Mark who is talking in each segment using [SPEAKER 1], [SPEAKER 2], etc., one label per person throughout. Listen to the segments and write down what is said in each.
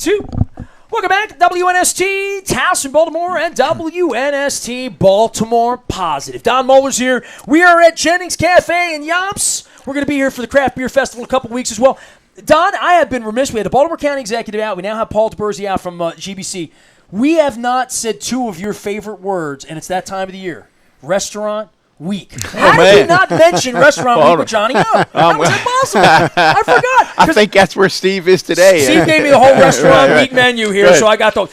[SPEAKER 1] 2. Welcome back to WNST, Towson, Baltimore, and WNST Baltimore Positive. Don Moeller's here. We are at Jennings Cafe in Yomps. We're going to be here for the Craft Beer Festival in a couple weeks as well. Don, I have been remiss. We had the Baltimore County Executive out. We now have Paul Tiburzi out from GBC. We have not said two of your favorite words, and it's that time of the year. Restaurant Week. How did you not mention Restaurant Week with Johnny O? How was that possible? I forgot.
[SPEAKER 2] I think that's where Steve is today.
[SPEAKER 1] Steve gave me the whole Restaurant Week menu here, so I got those.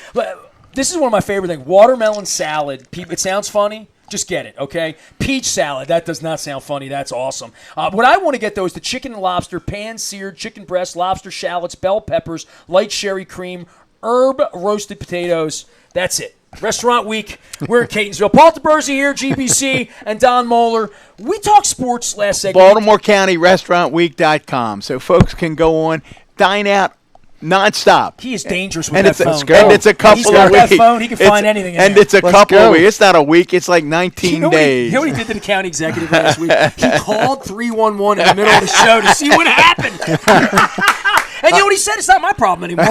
[SPEAKER 1] This is one of my favorite things. Watermelon salad. It sounds funny. Just get it, okay? Peach salad. That does not sound funny. That's awesome. What I want to get, though, is the chicken and lobster, pan-seared chicken breast, lobster shallots, bell peppers, light sherry cream, herb roasted potatoes. That's it. Restaurant Week. We're in Catonsville. Paul Tiburzi here, GBC, and Don Moeller. We talked sports last segment.
[SPEAKER 2] Baltimore County Restaurantweek.com. So folks can go on, dine out nonstop.
[SPEAKER 1] He is dangerous with that phone.
[SPEAKER 2] And it's a couple
[SPEAKER 1] He's got
[SPEAKER 2] of weeks.
[SPEAKER 1] that phone. He can find anything in
[SPEAKER 2] And
[SPEAKER 1] there.
[SPEAKER 2] it's a couple of weeks. It's not a week. It's like 19 days.
[SPEAKER 1] You know what he did to the county executive last week? He called 311 in the middle of the show to see what happened. And you know what he said? It's not my problem anymore.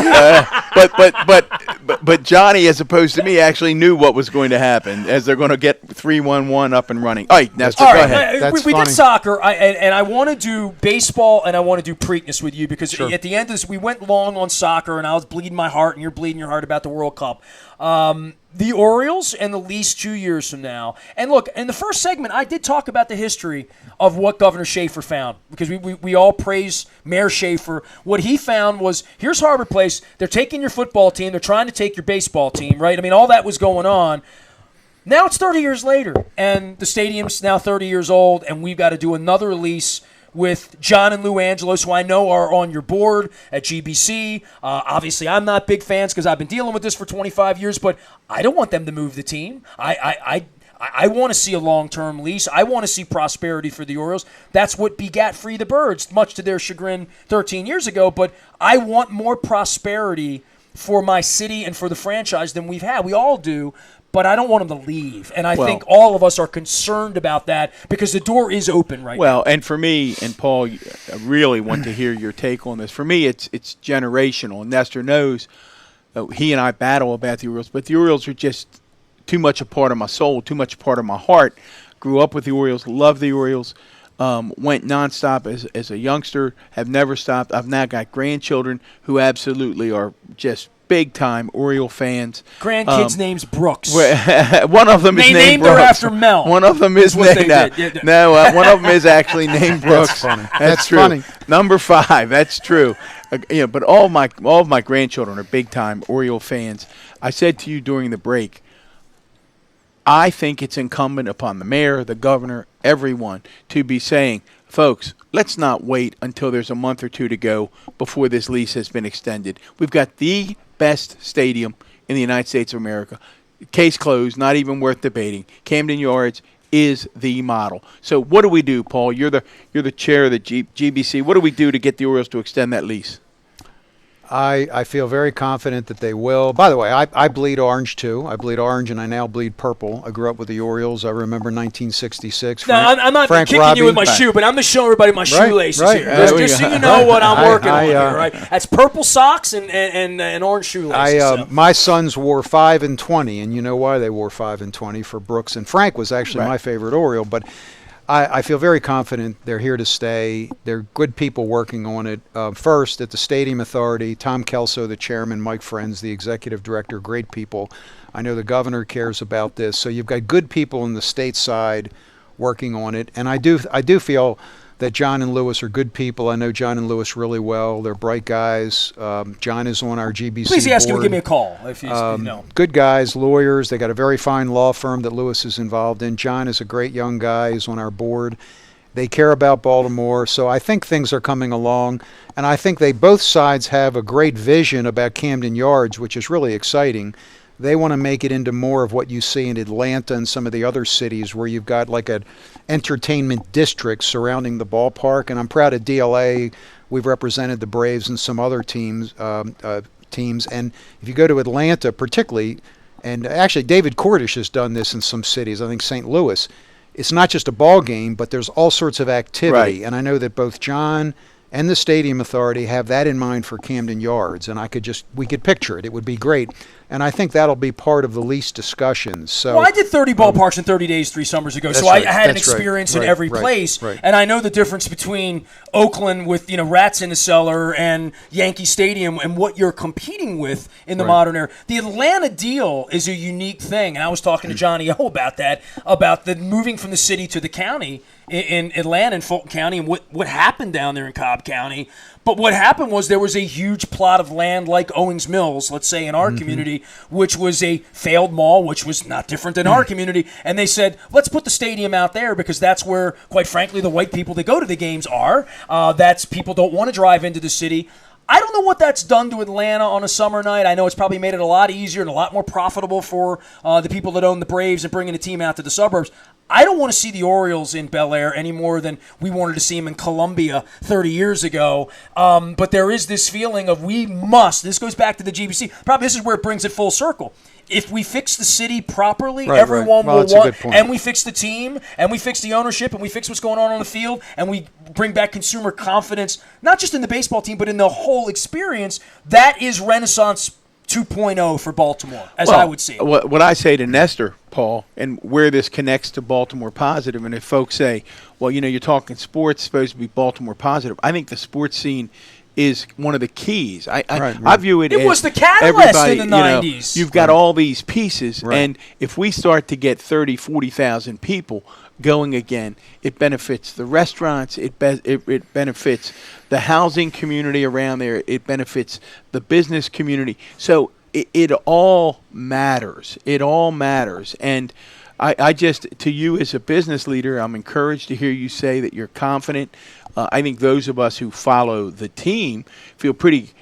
[SPEAKER 2] But Johnny, as opposed to me, actually knew what was going to happen as they're going to get 311 up and running. All right, Nestor, go ahead.
[SPEAKER 1] We did soccer, and I want to do baseball, and I want to do Preakness with you because at the end of this, we went long on soccer, and I was bleeding my heart, and you're bleeding your heart about the World Cup. The Orioles and the Leafs 2 years from now. And look, in the first segment, I did talk about the history of what Governor Schaefer found because we all praise Mayor Schaefer. What he found was, here's Harbor Place. They're taking your football team. They're trying to take your baseball team, right? I mean, all that was going on. Now it's 30 years later, and the stadium's now 30 years old, and we've got to do another lease with John and Lou Angelos, who I know are on your board at GBC. Obviously, I'm not big fans because I've been dealing with this for 25 years, but I don't want them to move the team. I want to see a long-term lease. I want to see prosperity for the Orioles. That's what begat Free the Birds, much to their chagrin 13 years ago, but I want more prosperity for my city and for the franchise than we've had. We all do. But I don't want them to leave. And I think all of us are concerned about that because the door is open right now.
[SPEAKER 2] Well, and for me, and Paul, I really want to hear your take on this. For me, it's generational. Nestor knows he and I battle about the Orioles, but the Orioles are just too much a part of my soul, too much a part of my heart. Grew up with the Orioles, love the Orioles, went nonstop as a youngster, have never stopped. I've now got grandchildren who absolutely are just big-time Oriole fans.
[SPEAKER 1] Grandkid's name's Brooks.
[SPEAKER 2] One of them is
[SPEAKER 1] named
[SPEAKER 2] named
[SPEAKER 1] her
[SPEAKER 2] Brooks.
[SPEAKER 1] after Mel.
[SPEAKER 2] One of them is named one of them is actually named Brooks.
[SPEAKER 3] That's funny.
[SPEAKER 2] That's true.
[SPEAKER 3] Funny.
[SPEAKER 2] Number 5. That's true. But all of my grandchildren are big-time Oriole fans. I said to you during the break, I think it's incumbent upon the mayor, the governor, everyone to be saying, folks, let's not wait until there's a month or two to go before this lease has been extended. We've got the best stadium in the United States of America. Case closed, not even worth debating. Camden Yards is the model. So what do we do, Paul? You're the chair of the GBC. What do we do to get the Orioles to extend that lease?
[SPEAKER 3] I feel very confident that they will. By the way, I bleed orange too. I bleed orange and I now bleed purple. I grew up with the Orioles. I remember 1966.
[SPEAKER 1] I'm not
[SPEAKER 3] Frank
[SPEAKER 1] kicking
[SPEAKER 3] Robbie.
[SPEAKER 1] you with my shoe, but I'm just showing everybody my shoelaces here. Just so you know what I'm working on here, right? That's purple socks and orange shoelaces.
[SPEAKER 3] My sons wore 5 and 20, and you know why they wore 5 and 20 for Brooks. And Frank was actually my favorite Oriole, but I feel very confident they're here to stay. They're good people working on it. First, at the Stadium Authority, Tom Kelso, the chairman, Mike Friends, the executive director, great people. I know the governor cares about this. So you've got good people on the state side working on it. And I do feel that John and Lewis are good people. I know John and Lewis really well. They're bright guys. John is on our GBC
[SPEAKER 1] Please ask him to
[SPEAKER 3] board.
[SPEAKER 1] give me a call if you know.
[SPEAKER 3] Good guys, lawyers. They got a very fine law firm that Lewis is involved in. John is a great young guy. He's on our board. They care about Baltimore. So I think things are coming along. And I think both sides have a great vision about Camden Yards, which is really exciting. They want to make it into more of what you see in Atlanta and some of the other cities where you've got like an entertainment district surrounding the ballpark. And I'm proud of DLA. We've represented the Braves and some other teams. And if you go to Atlanta particularly, and actually David Cordish has done this in some cities, I think St. Louis, it's not just a ball game, but there's all sorts of activity.
[SPEAKER 2] Right.
[SPEAKER 3] And I know that both John and the Stadium Authority have that in mind for Camden Yards, and we could picture it. It would be great. And I think that'll be part of the lease discussions. So,
[SPEAKER 1] well, I did 30 ballparks in 30 days 3 summers ago, so
[SPEAKER 3] right,
[SPEAKER 1] I had an
[SPEAKER 3] that's right,
[SPEAKER 1] experience in
[SPEAKER 3] right,
[SPEAKER 1] every
[SPEAKER 3] right,
[SPEAKER 1] place,
[SPEAKER 3] right.
[SPEAKER 1] and I know the difference between Oakland with rats in the cellar and Yankee Stadium and what you're competing with in the modern era. The Atlanta deal is a unique thing, and I was talking to Johnny O about that, about the moving from the city to the county in Atlanta and Fulton County and what happened down there in Cobb County. But what happened was there was a huge plot of land like Owings Mills, let's say in our community, which was a failed mall, which was not different than our community. And they said, let's put the stadium out there because that's where, quite frankly, the white people that go to the games are. That's people don't want to drive into the city. I don't know what that's done to Atlanta on a summer night. I know it's probably made it a lot easier and a lot more profitable for the people that own the Braves and bringing the team out to the suburbs. I don't want to see the Orioles in Bel Air any more than we wanted to see them in Columbia 30 years ago. But there is this feeling of we must. This goes back to the GBC. Probably this is where it brings it full circle. If we fix the city properly, everyone will want, and we fix the team, and we fix the ownership, and we fix what's going on the field, and we bring back consumer confidence, not just in the baseball team, but in the whole experience, that is Renaissance 2.0 for Baltimore, as I would see it.
[SPEAKER 2] What I say to Nestor, Paul, and where this connects to Baltimore Positive, and if folks say, well, you're talking sports, supposed to be Baltimore Positive, I think the sports scene is one of the keys. I view it as
[SPEAKER 1] was the catalyst in the 90s.
[SPEAKER 2] You've got all these pieces, and if we start to get 30, 40,000 people going again, it benefits the restaurants, it benefits the housing community around there, it benefits the business community. So it all matters. It all matters. And I just, to you as a business leader, I'm encouraged to hear you say that you're confident. I think those of us who follow the team feel pretty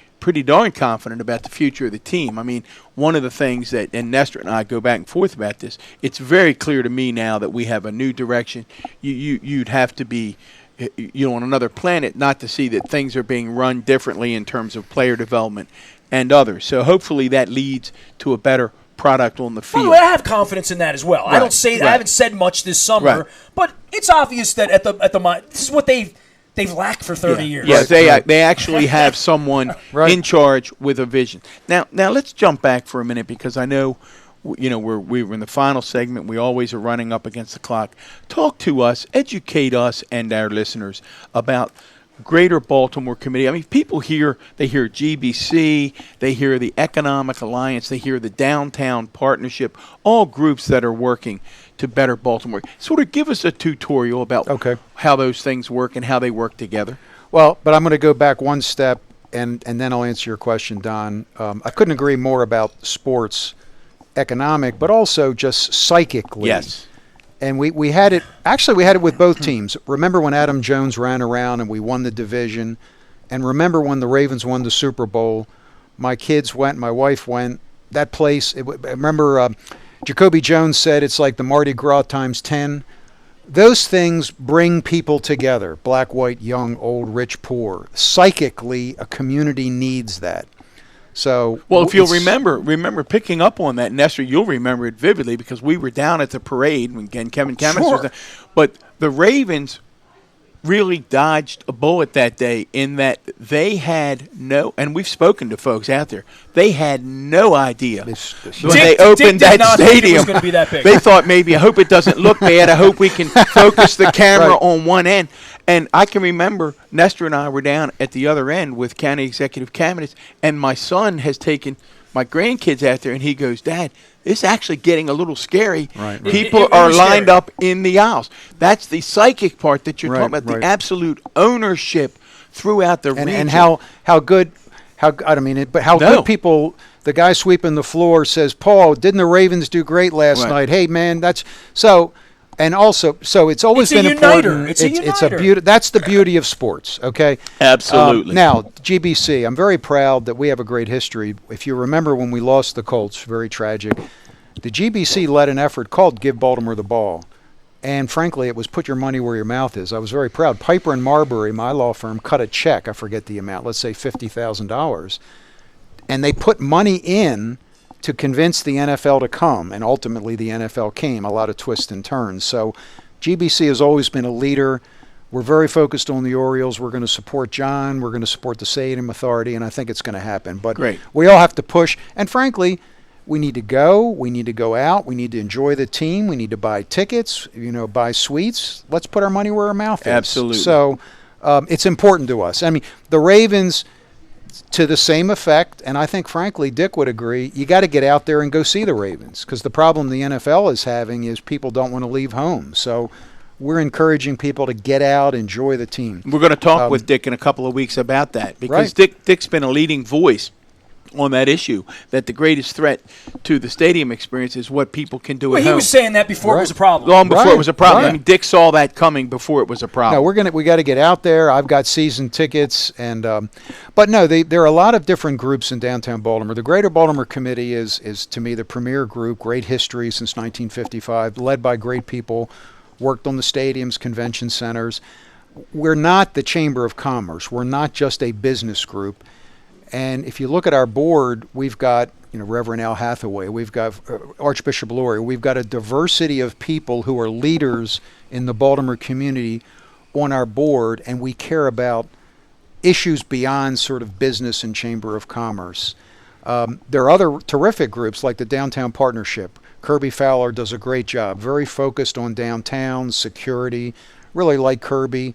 [SPEAKER 2] darn confident about the future of the team. I mean, one of the things that, and Nestor and I go back and forth about this, it's very clear to me now that we have a new direction. You'd have to be on another planet not to see that things are being run differently in terms of player development and others. So hopefully that leads to a better product on the field.
[SPEAKER 1] By the way, I have confidence in that as well. I don't say that. I haven't said much this summer, but it's obvious that at the this is what they've lacked for 30 years.
[SPEAKER 2] Yes, they actually have someone in charge with a vision. Now let's jump back for a minute because I know we were in the final segment. We always are running up against the clock. Talk to us, educate us and our listeners about Greater Baltimore Committee. I mean, people hear GBC, they hear the Economic Alliance, they hear the Downtown Partnership, all groups that are working to better Baltimore. Sort of give us a tutorial about how those things work and how they work together.
[SPEAKER 3] Well, but I'm going to go back one step, and then I'll answer your question, Don. I couldn't agree more about sports, economic, but also just psychically.
[SPEAKER 2] Yes.
[SPEAKER 3] And we had it with both teams. Remember when Adam Jones ran around and we won the division? And remember when the Ravens won the Super Bowl? My kids went, my wife went. That place, remember Jacoby Jones said it's like the Mardi Gras times 10. Those things bring people together, black, white, young, old, rich, poor. Psychically, a community needs that. So,
[SPEAKER 2] well, if you'll remember picking up on that, Nestor, you'll remember it vividly because we were down at the parade when Kevin Camus was there. But the Ravens really dodged a bullet that day in that they had and we've spoken to folks out there, they had no idea when they opened that stadium. It was going to be that big. They thought maybe, I hope it doesn't look bad. I hope we can focus the camera on one end. And I can remember Nestor and I were down at the other end with county executive cabinets, and my son has taken my grandkids out there, and he goes, Dad, it's actually getting a little scary. Right. People are lined up in the aisles. That's the psychic part that you're talking about, the absolute ownership throughout the region.
[SPEAKER 3] And how good people, the guy sweeping the floor says, Paul, didn't the Ravens do great last night? Hey, man, that's so. And also, so it's always been important. It's a uniter. That's the beauty of sports, okay?
[SPEAKER 2] Absolutely.
[SPEAKER 3] Now, GBC, I'm very proud that we have a great history. If you remember when we lost the Colts, very tragic, the GBC led an effort called Give Baltimore the Ball. And frankly, it was put your money where your mouth is. I was very proud. Piper and Marbury, my law firm, cut a check, I forget the amount, let's say $50,000. And they put money in to convince the NFL to come, and ultimately the NFL came, a lot of twists and turns. So GBC has always been a leader. We're very focused on the Orioles. We're going to support John. We're going to support the Stadium Authority, and I think it's going to happen. But
[SPEAKER 2] Great.
[SPEAKER 3] We all have to push. And frankly, we need to go. We need to go out. We need to enjoy the team. We need to buy tickets, buy suites. Let's put our money where our mouth is.
[SPEAKER 2] Absolutely.
[SPEAKER 3] So it's important to us. I mean, the Ravens, to the same effect, and I think, frankly, Dick would agree, you got to get out there and go see the Ravens, because the problem the NFL is having is people don't want to leave home. So we're encouraging people to get out, enjoy the team.
[SPEAKER 2] We're going to talk with Dick in a couple of weeks about that, because
[SPEAKER 3] Right.
[SPEAKER 2] Dick's been a leading voice on that issue, that the greatest threat to the stadium experience is what people can do at
[SPEAKER 1] He
[SPEAKER 2] home.
[SPEAKER 1] was saying that before it was a problem.
[SPEAKER 2] Long before
[SPEAKER 3] Right,
[SPEAKER 2] it was a problem.
[SPEAKER 3] right.
[SPEAKER 2] I mean, Dick saw that coming before it was a problem.
[SPEAKER 3] No, we got to get out there. I've got season tickets, and but no, there are a lot of different groups in downtown Baltimore. The Greater Baltimore Committee is to me the premier group. Great history since 1955, led by great people. Worked on the stadiums, convention centers. We're not the Chamber of Commerce. We're not just a business group. And if you look at our board, we've got Reverend Al Hathaway, we've got Archbishop Laurie, we've got a diversity of people who are leaders in the Baltimore community on our board, and we care about issues beyond sort of business and Chamber of Commerce. There are other terrific groups like the Downtown Partnership. Kirby Fowler does a great job, very focused on downtown security. Really like Kirby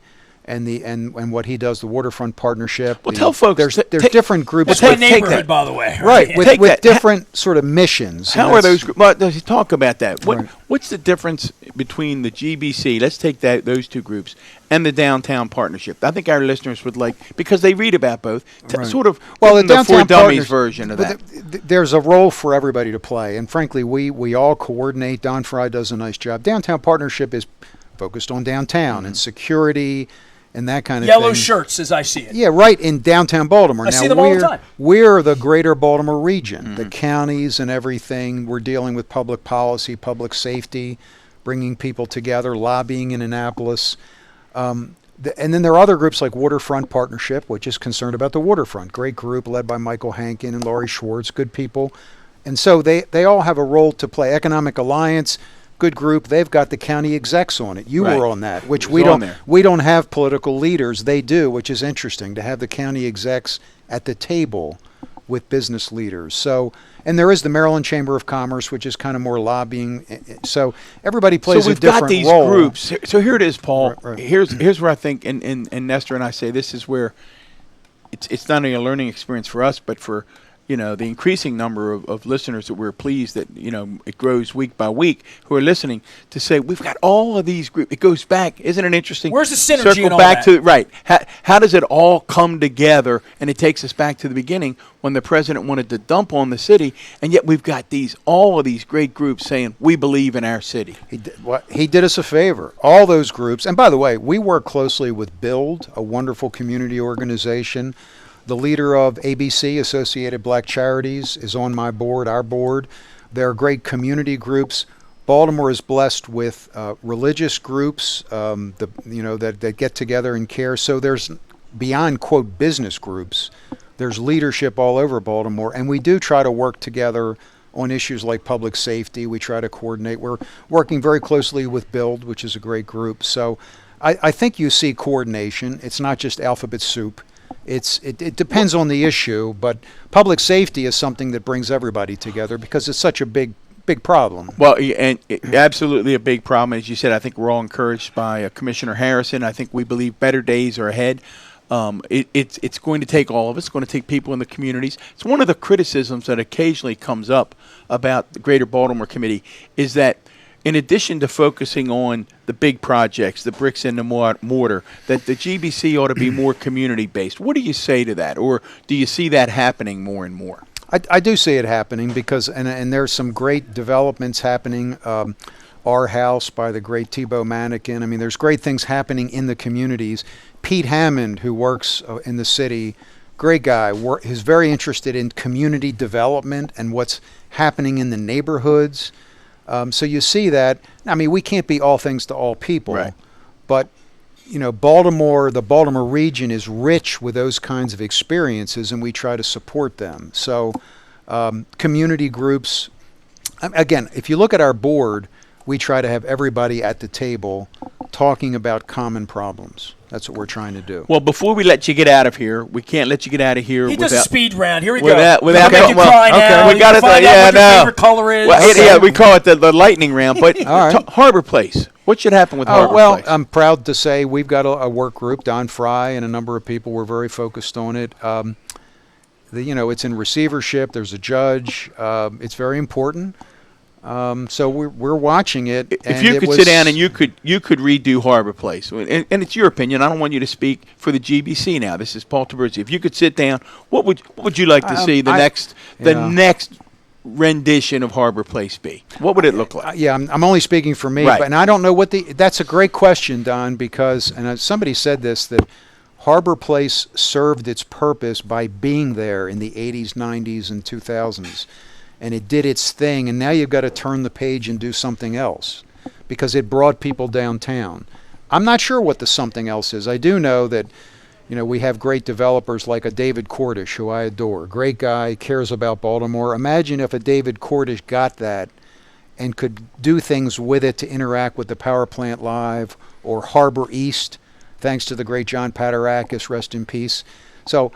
[SPEAKER 3] and what he does, the Waterfront Partnership.
[SPEAKER 2] Well, tell folks,
[SPEAKER 3] there's different groups.
[SPEAKER 1] That's my neighborhood, by the way.
[SPEAKER 3] Right,
[SPEAKER 2] Take
[SPEAKER 3] with
[SPEAKER 2] that.
[SPEAKER 3] different sort of missions.
[SPEAKER 2] How are those? Well, talk about that.
[SPEAKER 3] Right.
[SPEAKER 2] What's the difference between the GBC? Let's take those two groups and the Downtown Partnership. I think our listeners would like, because they read about both.
[SPEAKER 3] Right.
[SPEAKER 2] Sort of.
[SPEAKER 3] Well, the
[SPEAKER 2] the For
[SPEAKER 3] Downtown
[SPEAKER 2] Dummies
[SPEAKER 3] Partners-
[SPEAKER 2] version of that.
[SPEAKER 3] There's a role for everybody to play, and frankly, we all coordinate. Don Fry does a nice job. Downtown Partnership is focused on downtown and security and that kind of
[SPEAKER 1] Yellow
[SPEAKER 3] thing.
[SPEAKER 1] shirts, as I see it.
[SPEAKER 3] Yeah, right, in downtown Baltimore.
[SPEAKER 1] I see them all the time.
[SPEAKER 3] We're the greater Baltimore region, the counties and everything. We're dealing with public policy, public safety, bringing people together, lobbying in Annapolis. And then there are other groups like Waterfront Partnership, which is concerned about the waterfront. Great group led by Michael Hankin and Laurie Schwartz, good people. And so they all have a role to play. Economic Alliance, good group. They've got the county execs on it. You
[SPEAKER 2] Right.
[SPEAKER 3] were on that, which
[SPEAKER 2] Was on there.
[SPEAKER 3] we don't have political leaders. They do, which is interesting to have the county execs at the table with business leaders. So, and there is the Maryland Chamber of Commerce, which is kind of more lobbying. So everybody plays
[SPEAKER 2] So
[SPEAKER 3] a
[SPEAKER 2] we've
[SPEAKER 3] different
[SPEAKER 2] got these
[SPEAKER 3] role.
[SPEAKER 2] groups. So here it is, Paul.
[SPEAKER 3] Right.
[SPEAKER 2] Here's where I think, and Nestor and I say this is where it's not only a learning experience for us, but for the increasing number of listeners that we're pleased that it grows week by week who are listening to say we've got all of these groups. It goes back, isn't it interesting?
[SPEAKER 1] Where's the synergy
[SPEAKER 2] Circle
[SPEAKER 1] in all
[SPEAKER 2] back
[SPEAKER 1] that?
[SPEAKER 2] to right. How does it all come together? And it takes us back to the beginning when the president wanted to dump on the city, and yet we've got all of these great groups saying we believe in our city.
[SPEAKER 3] He did us a favor. All those groups, and by the way, we work closely with Build, a wonderful community organization. The leader of ABC, Associated Black Charities, is on my board, our board. There are great community groups. Baltimore is blessed with religious groups that get together and care. So there's beyond, quote, business groups. There's leadership all over Baltimore, and we do try to work together on issues like public safety. We try to coordinate. We're working very closely with Build, which is a great group. So I think you see coordination. It's not just alphabet soup. It depends on the issue, but public safety is something that brings everybody together because it's such a big problem.
[SPEAKER 2] Well, and absolutely a big problem. As you said, I think we're all encouraged by Commissioner Harrison. I think we believe better days are ahead. It's going to take all of us. It's going to take people in the communities. It's one of the criticisms that occasionally comes up about the Greater Baltimore Committee is that in addition to focusing on the big projects, the bricks and the mortar, that the GBC ought to be more community-based. What do you say to that? Or do you see that happening more and more?
[SPEAKER 3] I do see it happening because, and there's some great developments happening. Our House by the great Thibaut Mannequin. I mean, there's great things happening in the communities. Pete Hammond, who works in the city, great guy, is very interested in community development and what's happening in the neighborhoods. So you see that. I mean, we can't be all things to all people,
[SPEAKER 2] right.
[SPEAKER 3] But Baltimore, the Baltimore region is rich with those kinds of experiences, and we try to support them. So community groups, again, if you look at our board, we try to have everybody at the table talking about common problems. That's what we're trying to do.
[SPEAKER 2] Well, before we let you get out of here, we can't let you get out of here
[SPEAKER 1] He
[SPEAKER 2] without...
[SPEAKER 1] does a speed round. Here we go.
[SPEAKER 2] Without
[SPEAKER 1] Make you cry now.
[SPEAKER 2] We got to
[SPEAKER 1] find out what your favorite color is.
[SPEAKER 2] Well, yeah, we call it the lightning round. But
[SPEAKER 3] All right.
[SPEAKER 2] Harbor Place. What should happen with Harbor
[SPEAKER 3] well,
[SPEAKER 2] Place?
[SPEAKER 3] I'm proud to say we've got a work group. Don Fry and a number of people were very focused on it. It's in receivership. There's a judge. It's very important. So we're watching it.
[SPEAKER 2] If you could sit down and you could redo Harbor Place, and it's your opinion. I don't want you to speak for the GBC now. This is Paul Tiburzi. If you could sit down, what would you like to see the next rendition of Harbor Place be? What would it look like?
[SPEAKER 3] I'm only speaking for me,
[SPEAKER 2] Right.
[SPEAKER 3] and I don't know what that's a great question, Don, because somebody said this, that Harbor Place served its purpose by being there in the 80s, 90s, and 2000s. And it did its thing, and now you've got to turn the page and do something else because it brought people downtown. I'm not sure what the something else is. I do know that, we have great developers like a David Cordish, who I adore. Great guy, cares about Baltimore. Imagine if a David Cordish got that and could do things with it to interact with the Power Plant Live or Harbor East, thanks to the great John Padarakis, rest in peace. So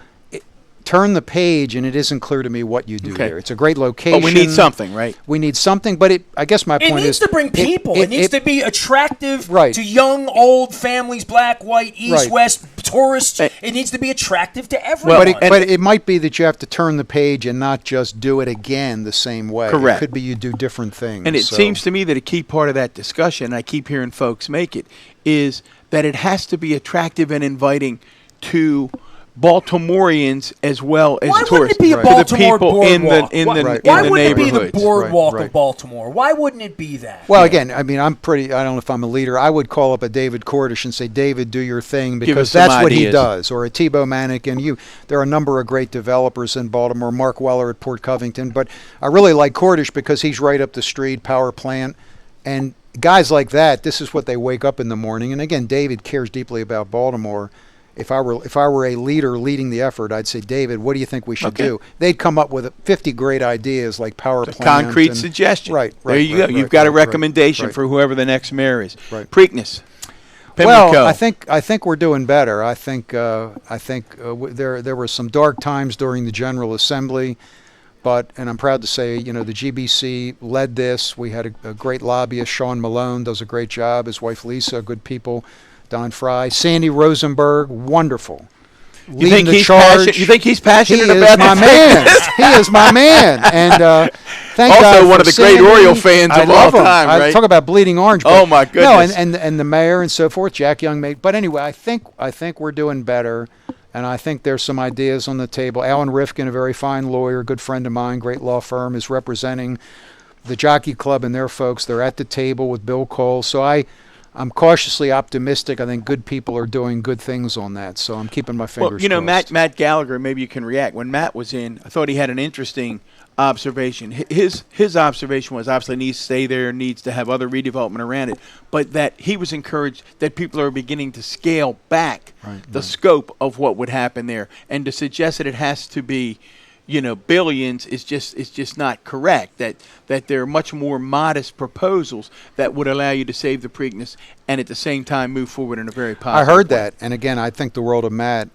[SPEAKER 3] turn the page, and it isn't clear to me what you do there. It's a great location.
[SPEAKER 2] But we need something, right?
[SPEAKER 3] We need something, but I guess my point is...
[SPEAKER 1] It needs to bring people. It needs to be attractive
[SPEAKER 3] Right.
[SPEAKER 1] to young, old families, black, white, east,
[SPEAKER 3] Right.
[SPEAKER 1] west, tourists. It needs to be attractive to everyone.
[SPEAKER 3] But it might be that you have to turn the page and not just do it again the same way.
[SPEAKER 2] Correct.
[SPEAKER 3] It could be you do different things.
[SPEAKER 2] And it seems to me that a key part of that discussion, I keep hearing folks make it, is that it has to be attractive and inviting to Baltimoreans as well as
[SPEAKER 1] Why
[SPEAKER 2] tourists.
[SPEAKER 1] wouldn't it be a
[SPEAKER 2] to
[SPEAKER 1] Baltimore
[SPEAKER 2] the people in
[SPEAKER 1] boardwalk?
[SPEAKER 2] the
[SPEAKER 1] Why wouldn't it be the
[SPEAKER 2] neighborhoods.
[SPEAKER 1] boardwalk
[SPEAKER 3] Right.
[SPEAKER 1] of Baltimore? Why wouldn't it be that?
[SPEAKER 3] Well, again, I mean, I don't know if I'm a leader. I would call up a David Cordish and say, David, do your thing,
[SPEAKER 2] Give
[SPEAKER 3] because
[SPEAKER 2] us some
[SPEAKER 3] that's what he
[SPEAKER 2] ideas.
[SPEAKER 3] does. Or a Tebow Mannequin. There are a number of great developers in Baltimore. Mark Weller at Port Covington. But I really like Cordish because he's right up the street, power plant. And guys like that, this is what they wake up in the morning. And again, David cares deeply about Baltimore. If I were a leader leading the effort, I'd say, David, what do you think we should do? They'd come up with 50 great ideas like power plant.
[SPEAKER 2] Concrete suggestion.
[SPEAKER 3] Right.
[SPEAKER 2] There you go. You've got a recommendation for whoever the next mayor is.
[SPEAKER 3] Right.
[SPEAKER 2] Preakness.
[SPEAKER 3] Well, I think we're doing better. I think there were some dark times during the General Assembly, and I'm proud to say, the GBC led this. We had a great lobbyist, Sean Malone, does a great job. His wife Lisa, good people. Don Fry, Sandy Rosenberg, wonderful.
[SPEAKER 2] You think he's passionate about
[SPEAKER 3] my man. He is my man. And thank God
[SPEAKER 2] also
[SPEAKER 3] for
[SPEAKER 2] one of the
[SPEAKER 3] Sandy.
[SPEAKER 2] great Oriole fans
[SPEAKER 3] I
[SPEAKER 2] of
[SPEAKER 3] love
[SPEAKER 2] all
[SPEAKER 3] him.
[SPEAKER 2] time, right?
[SPEAKER 3] I talk about bleeding orange.
[SPEAKER 2] Oh my goodness.
[SPEAKER 3] No, and the mayor and so forth, Jack Young made. But anyway, I think we're doing better, and I think there's some ideas on the table. Alan Rifkin, a very fine lawyer, good friend of mine, great law firm, is representing the Jockey Club and their folks. They're at the table with Bill Cole. So I'm cautiously optimistic. I think good people are doing good things on that, so I'm keeping my fingers crossed.
[SPEAKER 2] Matt Gallagher, maybe you can react. When Matt was in, I thought he had an interesting observation. His observation was obviously needs to stay there, needs to have other redevelopment around it, but that he was encouraged that people are beginning to scale back the scope of what would happen there, and to suggest that it has to be billions is just not correct. That there are much more modest proposals that would allow you to save the Preakness and at the same time move forward in a very positive
[SPEAKER 3] I heard
[SPEAKER 2] way.
[SPEAKER 3] that, and again, I think the world of Matt.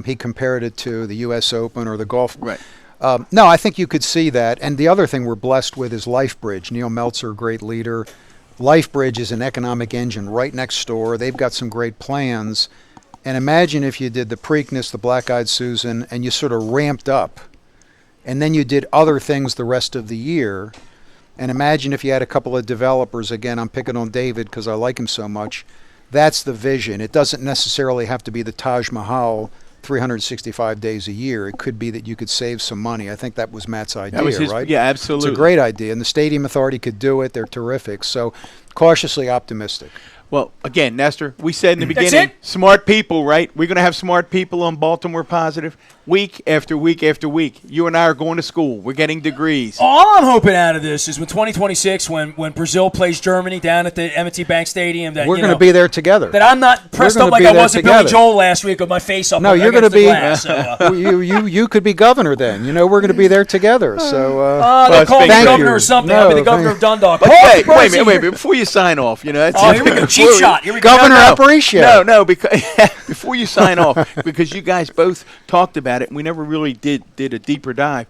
[SPEAKER 3] He compared it to the U.S. Open or the golf.
[SPEAKER 2] Right.
[SPEAKER 3] No, I think you could see that. And the other thing we're blessed with is LifeBridge. Neil Meltzer, great leader. LifeBridge is an economic engine right next door. They've got some great plans. And imagine if you did the Preakness, the Black-Eyed Susan, and you sort of ramped up. And then you did other things the rest of the year. And imagine if you had a couple of developers. Again, I'm picking on David because I like him so much. That's the vision. It doesn't necessarily have to be the Taj Mahal 365 days a year. It could be that you could save some money. I think that was Matt's idea, right?
[SPEAKER 2] Yeah, absolutely.
[SPEAKER 3] It's a great idea. And the Stadium Authority could do it. They're terrific. So cautiously optimistic.
[SPEAKER 2] Well, again, Nestor, we said in the
[SPEAKER 1] That's
[SPEAKER 2] beginning,
[SPEAKER 1] it?
[SPEAKER 2] smart people, right? We're going to have smart people on Baltimore Positive week after week after week. You and I are going to school. We're getting degrees.
[SPEAKER 1] All I'm hoping out of this is when 2026, when Brazil plays Germany down at the M&T Bank Stadium, that
[SPEAKER 3] we're going to be there together.
[SPEAKER 1] That I'm not pressed up like I was at Billy Joel last week with my face up.
[SPEAKER 3] No, you're going to be.
[SPEAKER 1] Glass, so,
[SPEAKER 3] you could be governor then. We're going to be there together. So.
[SPEAKER 1] They'll call me
[SPEAKER 3] thank
[SPEAKER 1] governor
[SPEAKER 3] you.
[SPEAKER 1] or something.
[SPEAKER 3] No,
[SPEAKER 1] I'll be the governor of Dundalk.
[SPEAKER 2] But wait a minute. Before you sign off, that's
[SPEAKER 1] here we go. cheap shot. Here we go.
[SPEAKER 3] Governor Aparicio.
[SPEAKER 2] No, because before you sign off, because you guys both talked about it, and we never really did a deeper dive.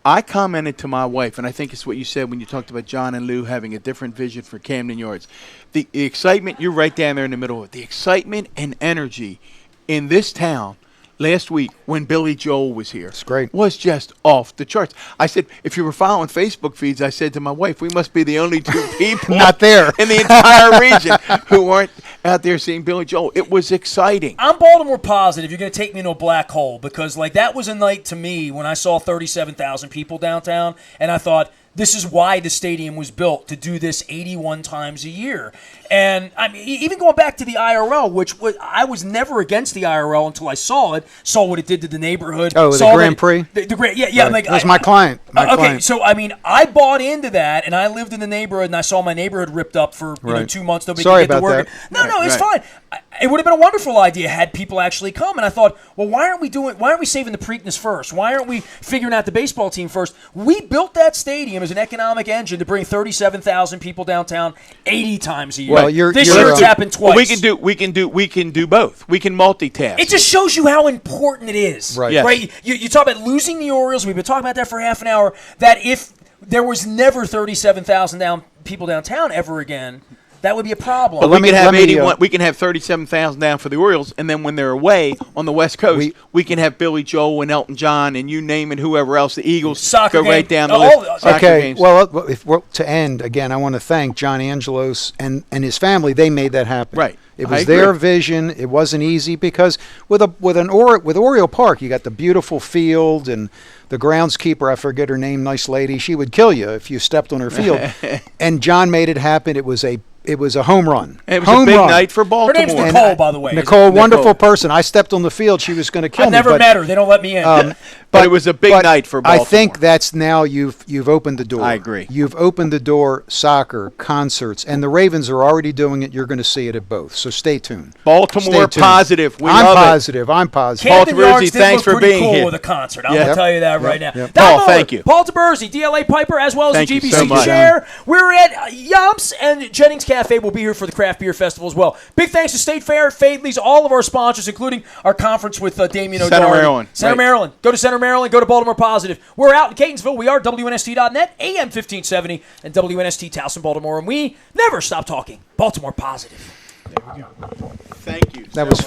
[SPEAKER 2] I commented to my wife, and I think it's what you said when you talked about John and Lou having a different vision for Camden Yards. The excitement, you're right down there in the middle of it. The excitement and energy in this town last week when Billy Joel was here was just off the charts. I said, if you were following Facebook feeds, I said to my wife, we must be the only two people
[SPEAKER 3] not there
[SPEAKER 2] in the entire region who aren't out there seeing Billy Joel. It was exciting.
[SPEAKER 1] I'm Baltimore positive you're going to take me into a black hole because, like, that was a night to me when I saw 37,000 people downtown, and I thought, this is why the stadium was built, to do this 81 times a year. And I mean, even going back to the IRL, I was never against the IRL until I saw it, saw what it did to the neighborhood.
[SPEAKER 3] Oh, the Grand Prix?
[SPEAKER 1] Yeah.
[SPEAKER 3] Right.
[SPEAKER 1] Like,
[SPEAKER 3] that was my client.
[SPEAKER 1] Okay, so I mean, I bought into that, and I lived in the neighborhood, and I saw my neighborhood ripped up for 2 months. Nobody
[SPEAKER 3] Sorry
[SPEAKER 1] could get
[SPEAKER 3] about
[SPEAKER 1] to work.
[SPEAKER 3] that.
[SPEAKER 1] No, it's fine. It would have been a wonderful idea had people actually come. And I thought, well, why aren't we saving the Preakness first? Why aren't we figuring out the baseball team first? We built that stadium as an economic engine to bring 37,000 people downtown 80 times a year.
[SPEAKER 3] Well,
[SPEAKER 1] this year it's happened twice.
[SPEAKER 2] We can do both. We can multitask.
[SPEAKER 1] It just shows you how important it is.
[SPEAKER 3] Right.
[SPEAKER 2] Yes.
[SPEAKER 1] Right? You talk about losing the Orioles. We've been talking about that for half an hour. That if there was never 37,000 people downtown ever again, that would be a problem.
[SPEAKER 2] But we can have 37,000 down for the Orioles, and then when they're away on the West Coast, we can have Billy Joel and Elton John and you name it, whoever else, the Eagles,
[SPEAKER 1] soccer
[SPEAKER 2] go
[SPEAKER 1] game.
[SPEAKER 2] right down the list.
[SPEAKER 3] Okay, well, to end, again, I want to thank John Angelos and his family. They made that happen.
[SPEAKER 2] Right.
[SPEAKER 3] It was their vision. It wasn't easy because with Oriole Park, you got the beautiful field and the groundskeeper, I forget her name, nice lady. She would kill you if you stepped on her field. And John made it happen. It was a home run.
[SPEAKER 2] It was a big night for Baltimore.
[SPEAKER 1] Her name's Nicole, by the way.
[SPEAKER 3] Nicole, wonderful person. I stepped on the field. She was going to kill me.
[SPEAKER 1] I never met her. They don't let me in.
[SPEAKER 2] But it was a big night for Baltimore.
[SPEAKER 3] I think that's now you've opened the door.
[SPEAKER 2] I agree.
[SPEAKER 3] You've opened the door, soccer, concerts, and the Ravens are already doing it. You're going to see it at both. So stay tuned.
[SPEAKER 2] Baltimore positive.
[SPEAKER 3] I'm positive. I'm positive.
[SPEAKER 1] Camden
[SPEAKER 2] Paul
[SPEAKER 1] Yards
[SPEAKER 2] Tiburzi,
[SPEAKER 1] did
[SPEAKER 2] thanks
[SPEAKER 1] look
[SPEAKER 2] for
[SPEAKER 1] pretty
[SPEAKER 2] being
[SPEAKER 1] cool
[SPEAKER 2] here.
[SPEAKER 1] with a concert. I'm going to tell you that right now.
[SPEAKER 3] Yep.
[SPEAKER 2] Paul, thank you.
[SPEAKER 1] Paul Tiburzi, DLA Piper, as well as
[SPEAKER 2] Thank
[SPEAKER 1] the
[SPEAKER 2] you
[SPEAKER 1] GBC
[SPEAKER 2] so much.
[SPEAKER 1] Share. We're at Yumps, and Jennings Cafe will be here for the Craft Beer Festival as well. Big thanks to State Fair, Fadley's, all of our sponsors, including our conference with Damien O'Doherty.
[SPEAKER 2] Center Maryland.
[SPEAKER 1] Go to Center Maryland. Go to Baltimore Positive. We're out in Catonsville. We are WNST.net, AM 1570, and WNST Towson, Baltimore. And we never stop talking Baltimore Positive.
[SPEAKER 2] There we go. Thank you.
[SPEAKER 3] That was fun.